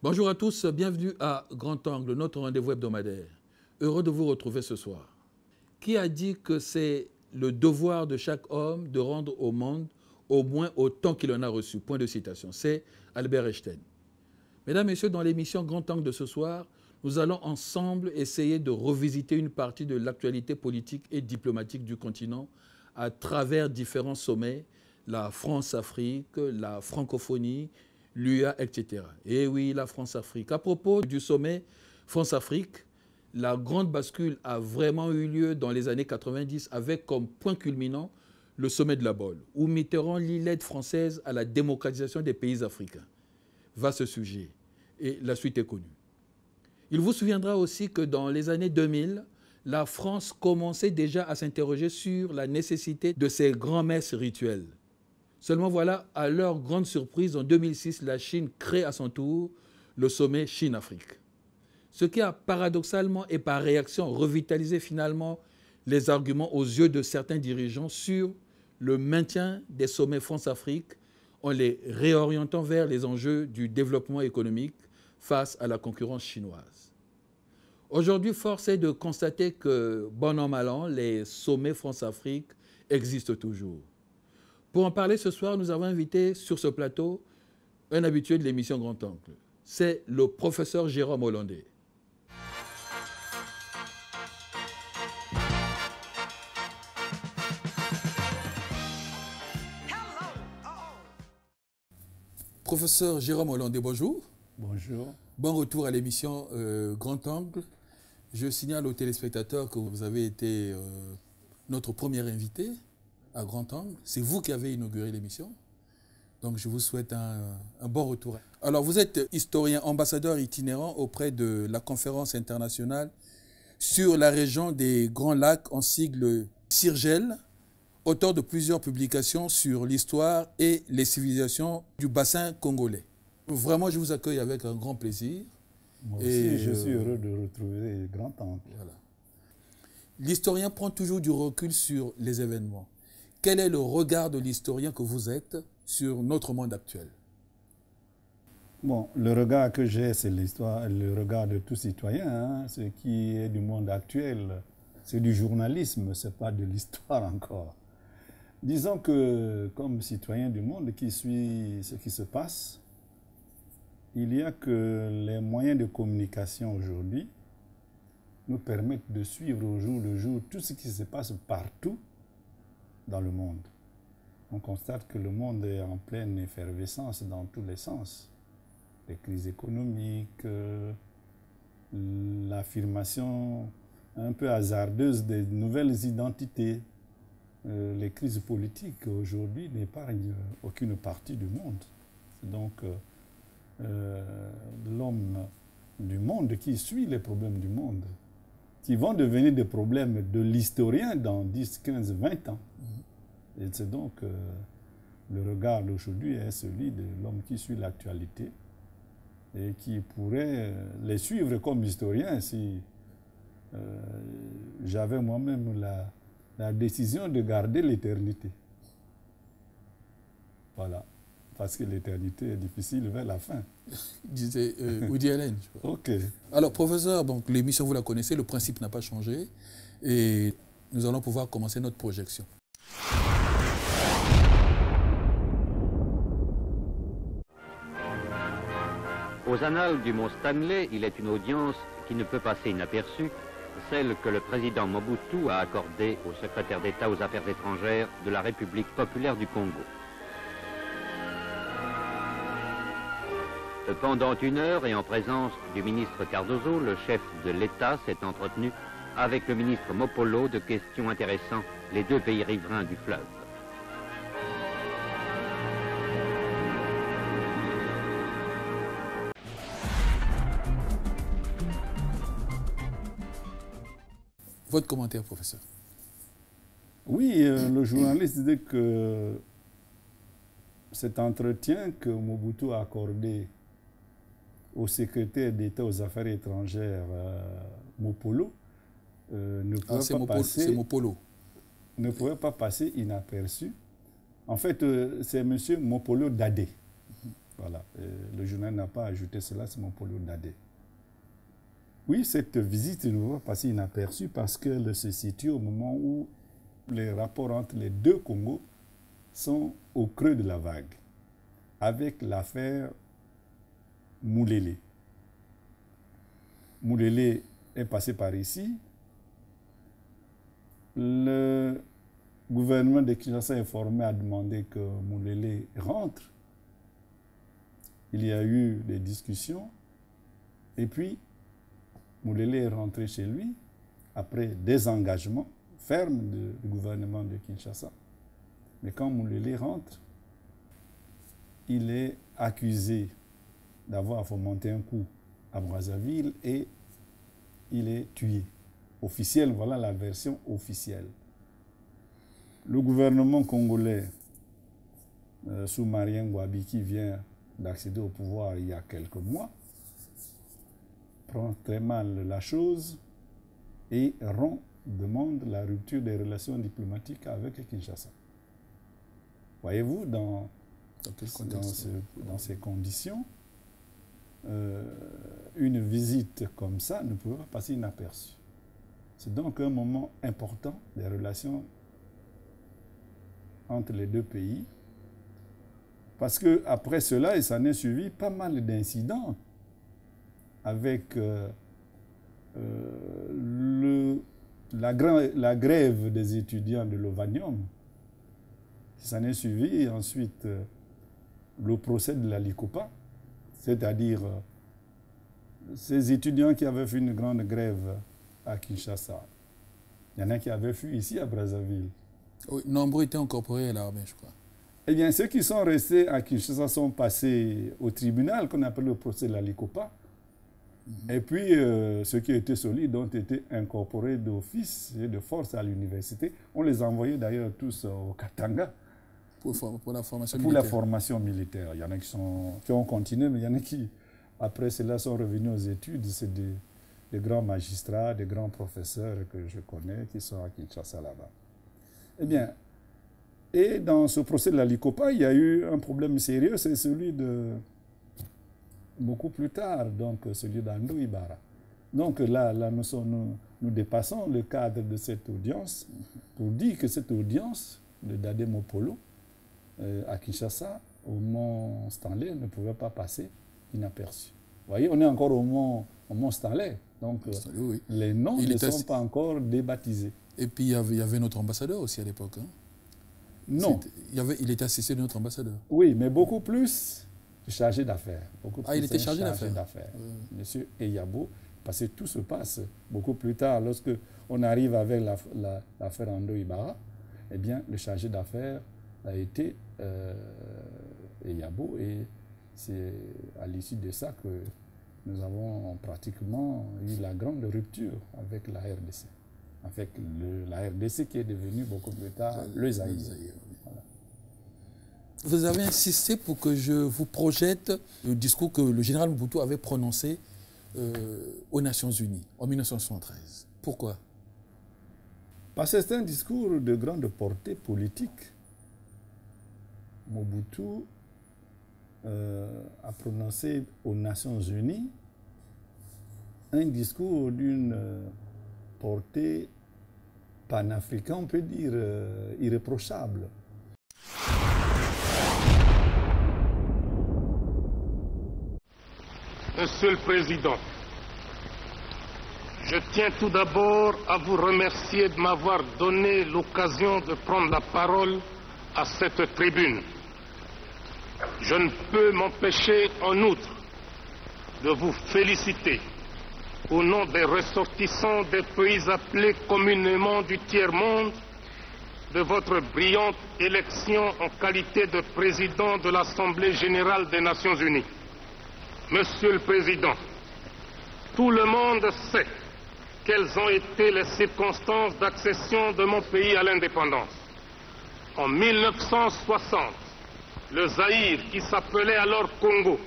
Bonjour à tous, bienvenue à Grand Angle, notre rendez-vous hebdomadaire. Heureux de vous retrouver ce soir. Qui a dit que c'est le devoir de chaque homme de rendre au monde au moins autant qu'il en a reçu? Point de citation. C'est Albert Einstein. Mesdames, Messieurs, dans l'émission Grand Angle de ce soir, nous allons ensemble essayer de revisiter une partie de l'actualité politique et diplomatique du continent à travers différents sommets, la France-Afrique, la francophonie, l'UA, etc. Et oui, la France-Afrique. À propos du sommet France-Afrique, la grande bascule a vraiment eu lieu dans les années 90 avec comme point culminant le sommet de la Baule, où Mitterrand lie l'aide française à la démocratisation des pays africains. Vaste sujet. Et la suite est connue. Il vous souviendra aussi que dans les années 2000, la France commençait déjà à s'interroger sur la nécessité de ces grands-messes rituelles. Seulement voilà, à leur grande surprise, en 2006, la Chine crée à son tour le sommet Chine-Afrique. Ce qui a paradoxalement et par réaction revitalisé finalement les arguments aux yeux de certains dirigeants sur le maintien des sommets France-Afrique en les réorientant vers les enjeux du développement économique face à la concurrence chinoise. Aujourd'hui, force est de constater que, bon an, mal an, les sommets France-Afrique existent toujours. Pour en parler ce soir, nous avons invité sur ce plateau un habitué de l'émission Grand Angle. C'est le professeur Jérôme Hollandais. Professeur Jérôme Hollandais, bonjour. Bonjour. Bon retour à l'émission Grand Angle. Je signale aux téléspectateurs que vous avez été notre premier invité à Grand Angle. C'est vous qui avez inauguré l'émission. Donc je vous souhaite un bon retour. Alors vous êtes historien, ambassadeur itinérant auprès de la conférence internationale sur la région des Grands Lacs, en sigle CIRGEL, auteur de plusieurs publications sur l'histoire et les civilisations du bassin congolais. Vraiment, je vous accueille avec un grand plaisir. Moi aussi, je suis heureux de retrouver Grand Angle. Voilà. L'historien prend toujours du recul sur les événements. Quel est le regard de l'historien que vous êtes sur notre monde actuel? Bon, le regard que j'ai, c'est l'histoire, le regard de tout citoyen. Hein, ce qui est du monde actuel, c'est du journalisme, ce n'est pas de l'histoire encore. Disons que, comme citoyen du monde qui suit ce qui se passe, il y a que les moyens de communication aujourd'hui nous permettent de suivre au jour le jour tout ce qui se passe partout dans le monde. On constate que le monde est en pleine effervescence dans tous les sens. Les crises économiques, l'affirmation un peu hasardeuse des nouvelles identités, les crises politiques aujourd'hui n'épargnent aucune partie du monde. Donc, l'homme du monde qui suit les problèmes du monde, qui vont devenir des problèmes de l'historien dans 10, 15, 20 ans. Et c'est donc le regard d'aujourd'hui est celui de l'homme qui suit l'actualité et qui pourrait les suivre comme historien si j'avais moi-même la décision de garder l'éternité. Voilà. Parce que l'éternité est difficile vers la fin. Disait Woody Allen. Ok. Alors, professeur, l'émission, vous la connaissez, le principe n'a pas changé. Et nous allons pouvoir commencer notre projection. Aux annales du mont Stanley, il est une audience qui ne peut passer inaperçue, celle que le président Mobutu a accordée au secrétaire d'État aux Affaires étrangères de la République populaire du Congo. Pendant 1 heure et en présence du ministre Cardozo, le chef de l'État s'est entretenu avec le ministre Mopolo de questions intéressant les deux pays riverains du fleuve. Votre commentaire, professeur. Oui, le journaliste disait que cet entretien que Mobutu a accordé au secrétaire d'État aux Affaires étrangères, Mopolo, ne pouvait pas passer inaperçu. En fait, c'est M. Mopolo Dadé. Voilà. Le journal n'a pas ajouté cela, c'est Mopolo Dadé. Oui, cette visite ne va passer inaperçue parce qu'elle se situe au moment où les rapports entre les deux Congos sont au creux de la vague, avec l'affaire Moulélé. Moulélé est passé par ici. Le gouvernement de Kinshasa informé a demandé que Moulélé rentre. Il y a eu des discussions et puis Moulélé est rentré chez lui après des engagements fermes du gouvernement de Kinshasa. Mais quand Moulélé rentre, il est accusé d'avoir fomenté un coup à Brazzaville et il est tué. Officiel, voilà la version officielle. Le gouvernement congolais, sous Marien Ngouabi, qui vient d'accéder au pouvoir il y a quelques mois, prend très mal la chose et demande la rupture des relations diplomatiques avec Kinshasa. Voyez-vous, dans ces conditions, une visite comme ça ne peut pas passer inaperçue. C'est donc un moment important des relations entre les deux pays, parce qu'après cela, il s'en est suivi pas mal d'incidents avec la grève des étudiants de l'Ovanium. Il s'en est suivi ensuite le procès de la Likopa, c'est-à-dire ces étudiants qui avaient fait une grande grève à Kinshasa. Il y en a qui avaient fui ici à Brazzaville. Oui, nombreux étaient incorporés à l'armée, je crois. Eh bien, ceux qui sont restés à Kinshasa sont passés au tribunal qu'on appelle le procès de la Likopa. Et puis, ceux qui étaient solides ont été incorporés d'office et de force à l'université. On les a envoyés d'ailleurs tous au Katanga. Pour la formation militaire. Pour la formation militaire. Il y en a qui ont continué, mais il y en a qui, après cela, sont revenus aux études. C'est des grands magistrats, des grands professeurs que je connais qui sont à Kinshasa là-bas. Eh bien, et dans ce procès de la Likopa, il y a eu un problème sérieux, c'est celui de, beaucoup plus tard, donc celui d'Ando Ibarra. Donc là nous dépassons le cadre de cette audience pour dire que cette audience de Dadé Mopolo à Kinshasa, au Mont Stanley, ne pouvait pas passer inaperçu. Vous voyez, on est encore au Mont Stanley, donc oui. Les noms ne sont pas encore débaptisés. Et puis il y avait notre ambassadeur aussi à l'époque. Hein? Non. Il était assisté de notre ambassadeur. Oui, mais beaucoup plus chargé d'affaires. Il était chargé d'affaires. Monsieur Eyabo, parce que tout se passe beaucoup plus tard. Lorsque on arrive avec l'affaire Ando Ibarra, eh bien, le chargé d'affaires a été Eyabo, et c'est à l'issue de ça que nous avons pratiquement eu la grande rupture avec la RDC. Avec la RDC qui est devenue beaucoup plus tard le Zaïre. Voilà. Vous avez insisté pour que je vous projette le discours que le général Mobutu avait prononcé aux Nations Unies en 1973. Pourquoi? Parce que c'est un discours de grande portée politique. Mobutu a prononcé aux Nations Unies un discours d'une portée panafricaine, on peut dire irréprochable. Monsieur le Président, je tiens tout d'abord à vous remercier de m'avoir donné l'occasion de prendre la parole à cette tribune. Je ne peux m'empêcher en outre de vous féliciter au nom des ressortissants des pays appelés communément du tiers-monde de votre brillante élection en qualité de président de l'Assemblée générale des Nations unies. Monsieur le Président, tout le monde sait quelles ont été les circonstances d'accession de mon pays à l'indépendance. En 1960, le Zaïre, qui s'appelait alors Congo,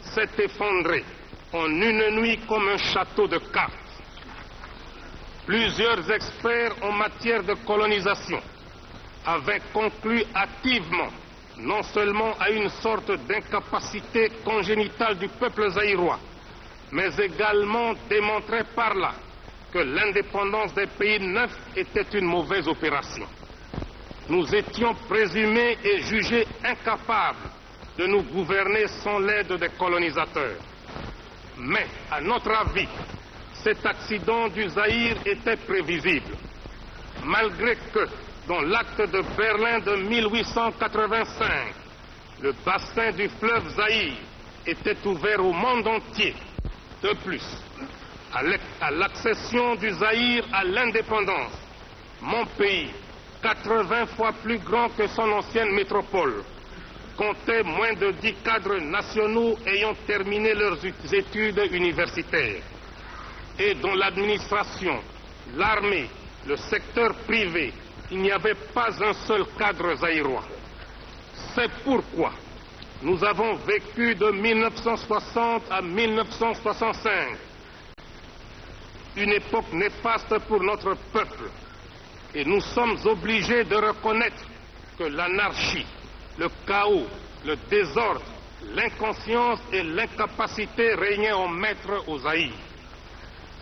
s'est effondré en une nuit comme un château de cartes. Plusieurs experts en matière de colonisation avaient conclu hâtivement non seulement à une sorte d'incapacité congénitale du peuple zaïrois, mais également démontrait par là que l'indépendance des pays neufs était une mauvaise opération. Nous étions présumés et jugés incapables de nous gouverner sans l'aide des colonisateurs. Mais, à notre avis, cet accident du Zaïre était prévisible. Malgré que, dans l'acte de Berlin de 1885, le bassin du fleuve Zaïre était ouvert au monde entier. De plus, à l'accession du Zaïre à l'indépendance, mon pays, 80 fois plus grand que son ancienne métropole, comptait moins de 10 cadres nationaux ayant terminé leurs études universitaires. Et dans l'administration, l'armée, le secteur privé, il n'y avait pas un seul cadre zaïrois. C'est pourquoi nous avons vécu de 1960 à 1965 une époque néfaste pour notre peuple. Et nous sommes obligés de reconnaître que l'anarchie, le chaos, le désordre, l'inconscience et l'incapacité régnaient en maître au Zaïre.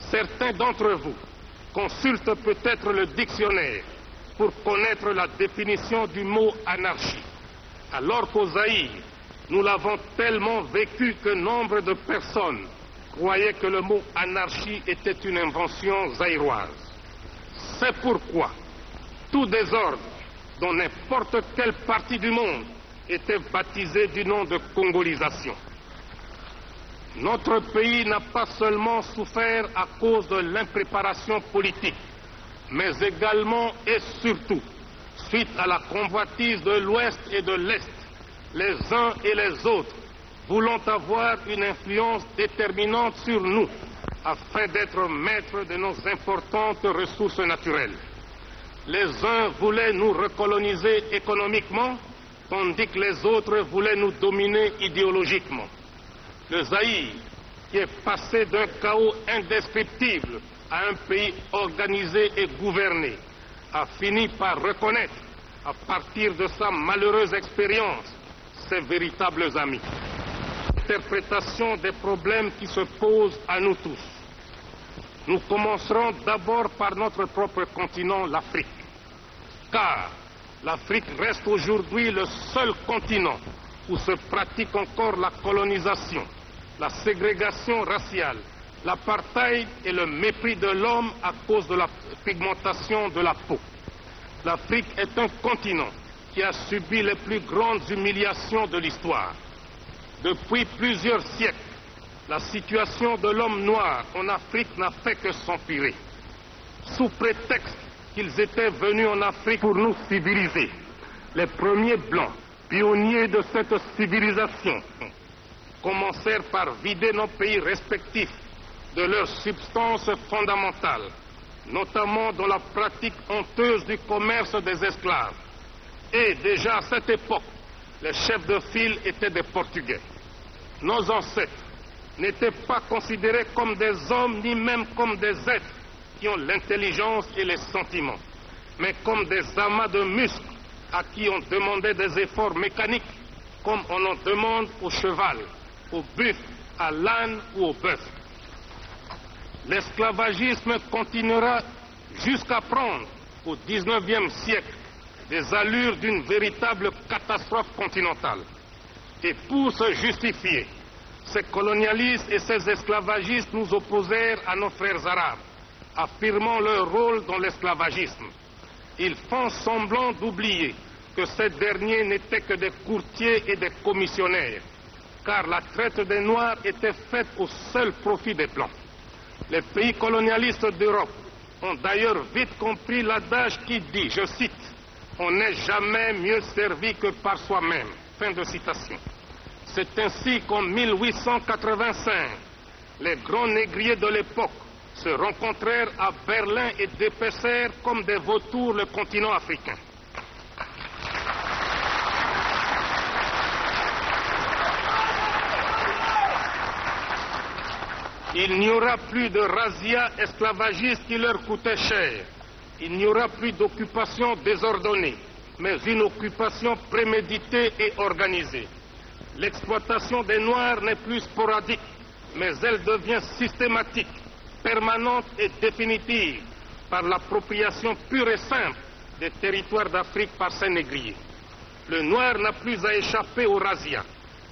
Certains d'entre vous consultent peut-être le dictionnaire pour connaître la définition du mot anarchie, alors qu'au Zaïre, nous l'avons tellement vécu que nombre de personnes croyaient que le mot anarchie était une invention zaïroise. C'est pourquoi tout désordre dans n'importe quelle partie du monde était baptisé du nom de congolisation. Notre pays n'a pas seulement souffert à cause de l'impréparation politique, mais également et surtout suite à la convoitise de l'Ouest et de l'Est, les uns et les autres voulant avoir une influence déterminante sur nous afin d'être maîtres de nos importantes ressources naturelles. Les uns voulaient nous recoloniser économiquement, tandis que les autres voulaient nous dominer idéologiquement. Le Zaïre, qui est passé d'un chaos indescriptible à un pays organisé et gouverné, a fini par reconnaître, à partir de sa malheureuse expérience, ses véritables amis. Interprétation des problèmes qui se posent à nous tous. Nous commencerons d'abord par notre propre continent, l'Afrique. Car l'Afrique reste aujourd'hui le seul continent où se pratique encore la colonisation, la ségrégation raciale, l'apartheid et le mépris de l'homme à cause de la pigmentation de la peau. L'Afrique est un continent qui a subi les plus grandes humiliations de l'histoire. Depuis plusieurs siècles, la situation de l'homme noir en Afrique n'a fait que s'empirer. Sous prétexte qu'ils étaient venus en Afrique pour nous civiliser, les premiers blancs, pionniers de cette civilisation, commencèrent par vider nos pays respectifs de leurs substances fondamentales, notamment dans la pratique honteuse du commerce des esclaves. Et déjà à cette époque, les chefs de file étaient des Portugais. Nos ancêtres n'étaient pas considérés comme des hommes, ni même comme des êtres qui ont l'intelligence et les sentiments, mais comme des amas de muscles à qui on demandait des efforts mécaniques, comme on en demande au cheval, au buffle, à l'âne ou au bœuf. L'esclavagisme continuera jusqu'à prendre, au XIXe siècle, des allures d'une véritable catastrophe continentale. Et pour se justifier, ces colonialistes et ces esclavagistes nous opposèrent à nos frères arabes, affirmant leur rôle dans l'esclavagisme. Ils font semblant d'oublier que ces derniers n'étaient que des courtiers et des commissionnaires, car la traite des Noirs était faite au seul profit des Blancs. Les pays colonialistes d'Europe ont d'ailleurs vite compris l'adage qui dit, je cite, « On n'est jamais mieux servi que par soi-même ». Fin de citation. C'est ainsi qu'en 1885, les grands négriers de l'époque se rencontrèrent à Berlin et dépecèrent comme des vautours le continent africain. Il n'y aura plus de razzia esclavagiste qui leur coûtait cher. Il n'y aura plus d'occupation désordonnée. mais une occupation préméditée et organisée. L'exploitation des Noirs n'est plus sporadique, mais elle devient systématique, permanente et définitive par l'appropriation pure et simple des territoires d'Afrique par ces négriers. Le Noir n'a plus à échapper au razzia,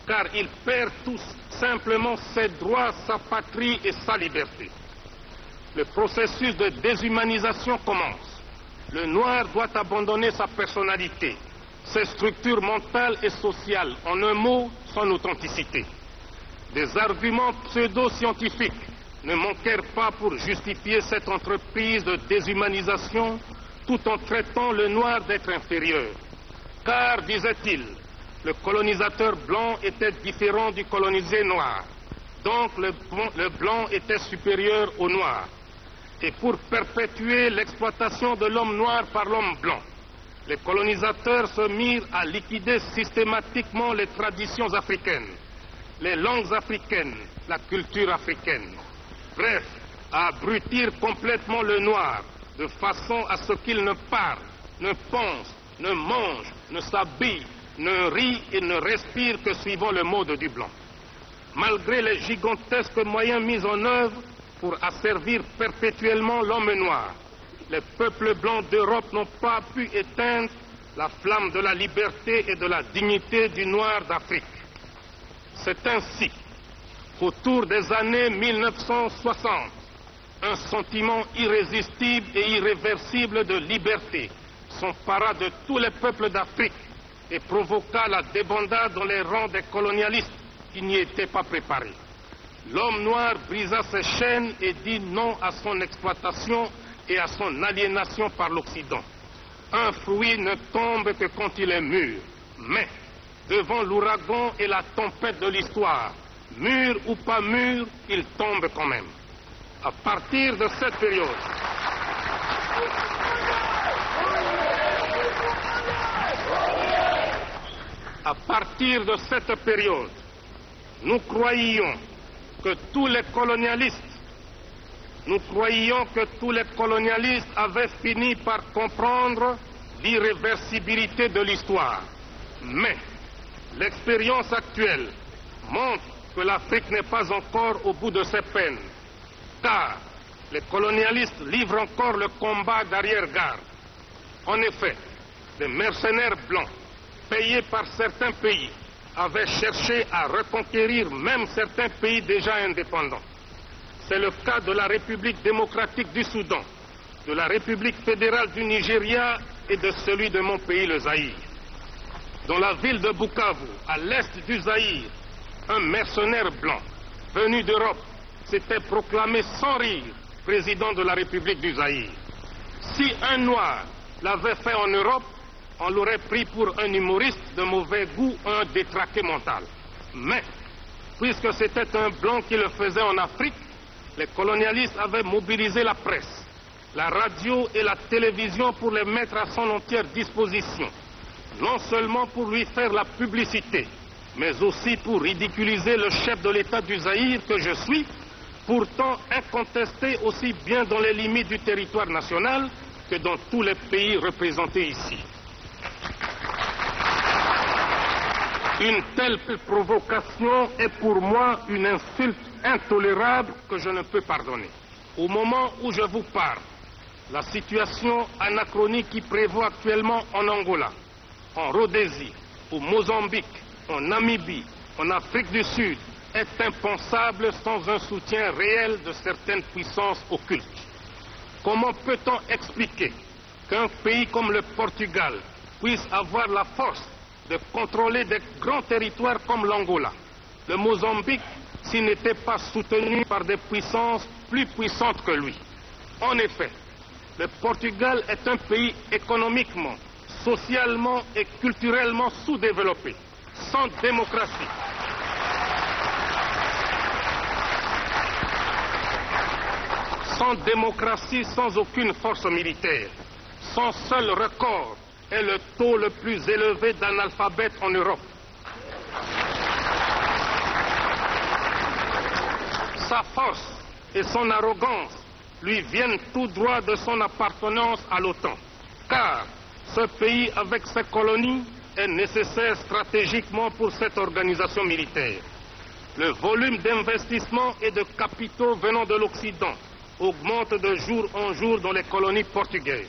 car il perd tout simplement ses droits, sa patrie et sa liberté. Le processus de déshumanisation commence. Le Noir doit abandonner sa personnalité, ses structures mentales et sociales, en un mot, son authenticité. Des arguments pseudo-scientifiques ne manquèrent pas pour justifier cette entreprise de déshumanisation tout en traitant le Noir d'être inférieur. Car, disait-il, le colonisateur blanc était différent du colonisé noir. Donc le blanc était supérieur au noir. Et pour perpétuer l'exploitation de l'homme noir par l'homme blanc, les colonisateurs se mirent à liquider systématiquement les traditions africaines, les langues africaines, la culture africaine. Bref, à abrutir complètement le noir, de façon à ce qu'il ne parle, ne pense, ne mange, ne s'habille, ne rit et ne respire que suivant le mode du blanc. Malgré les gigantesques moyens mis en œuvre pour asservir perpétuellement l'homme noir, les peuples blancs d'Europe n'ont pas pu éteindre la flamme de la liberté et de la dignité du noir d'Afrique. C'est ainsi qu'autour des années 1960, un sentiment irrésistible et irréversible de liberté s'empara de tous les peuples d'Afrique et provoqua la débandade dans les rangs des colonialistes qui n'y étaient pas préparés. L'homme noir brisa ses chaînes et dit non à son exploitation et à son aliénation par l'Occident. Un fruit ne tombe que quand il est mûr, mais devant l'ouragan et la tempête de l'histoire, mûr ou pas mûr, il tombe quand même. À partir de cette période, nous croyions que tous les colonialistes avaient fini par comprendre l'irréversibilité de l'histoire. Mais l'expérience actuelle montre que l'Afrique n'est pas encore au bout de ses peines, car les colonialistes livrent encore le combat d'arrière-garde. En effet, les mercenaires blancs, payés par certains pays, avaient cherché à reconquérir même certains pays déjà indépendants. C'est le cas de la République démocratique du Soudan, de la République fédérale du Nigeria et de celui de mon pays, le Zaïre. Dans la ville de Bukavu, à l'est du Zaïre, un mercenaire blanc venu d'Europe s'était proclamé sans rire président de la République du Zaïre. Si un noir l'avait fait en Europe, on l'aurait pris pour un humoriste de mauvais goût, un détraqué mental. Mais, puisque c'était un blanc qui le faisait en Afrique, les colonialistes avaient mobilisé la presse, la radio et la télévision pour les mettre à son entière disposition, non seulement pour lui faire la publicité, mais aussi pour ridiculiser le chef de l'État du Zaïre que je suis, pourtant incontesté aussi bien dans les limites du territoire national que dans tous les pays représentés ici. Une telle provocation est pour moi une insulte intolérable que je ne peux pardonner. Au moment où je vous parle, la situation anachronique qui prévaut actuellement en Angola, en Rhodésie, au Mozambique, en Namibie, en Afrique du Sud, est impensable sans un soutien réel de certaines puissances occultes. Comment peut-on expliquer qu'un pays comme le Portugal puisse avoir la force de contrôler des grands territoires comme l'Angola, le Mozambique, s'il n'était pas soutenu par des puissances plus puissantes que lui? En effet, le Portugal est un pays économiquement, socialement et culturellement sous-développé, sans démocratie. Sans démocratie, sans aucune force militaire. Son seul record est le taux le plus élevé d'analphabètes en Europe. Sa force et son arrogance lui viennent tout droit de son appartenance à l'OTAN. Car Ce pays, avec ses colonies, est nécessaire stratégiquement pour cette organisation militaire. Le volume d'investissements et de capitaux venant de l'Occident augmente de jour en jour dans les colonies portugaises.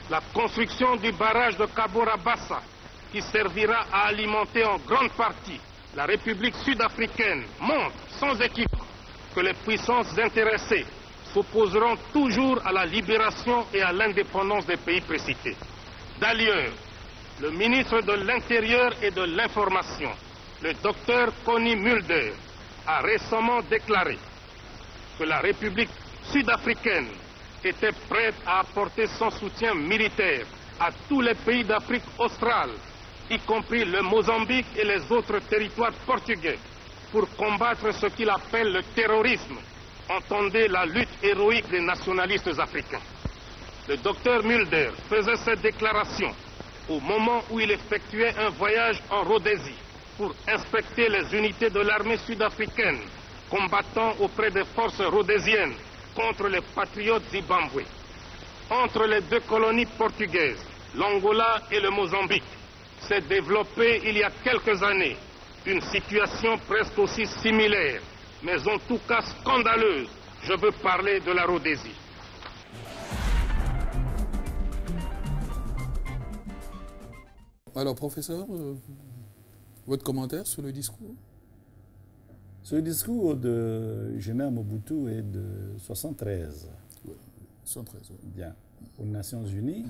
La construction du barrage de Cabora Bassa, qui servira à alimenter en grande partie la République sud-africaine, montre sans équivoque que les puissances intéressées s'opposeront toujours à la libération et à l'indépendance des pays précités. D'ailleurs, le ministre de l'Intérieur et de l'Information, le docteur Connie Mulder, a récemment déclaré que la République sud-africaine était prête à apporter son soutien militaire à tous les pays d'Afrique australe, y compris le Mozambique et les autres territoires portugais, pour combattre ce qu'il appelle le terrorisme. Entendez la lutte héroïque des nationalistes africains. Le docteur Mulder faisait cette déclaration au moment où il effectuait un voyage en Rhodésie pour inspecter les unités de l'armée sud-africaine combattant auprès des forces rhodésiennes contre les patriotes zimbabwe. Entre les deux colonies portugaises, l'Angola et le Mozambique, s'est développée il y a quelques années une situation presque aussi similaire, mais en tout cas scandaleuse. Je veux parler de la Rhodésie. Alors, professeur, votre commentaire sur le discours? Ce discours de général Mobutu est de 73. Oui, 73, oui. Bien. Aux Nations Unies.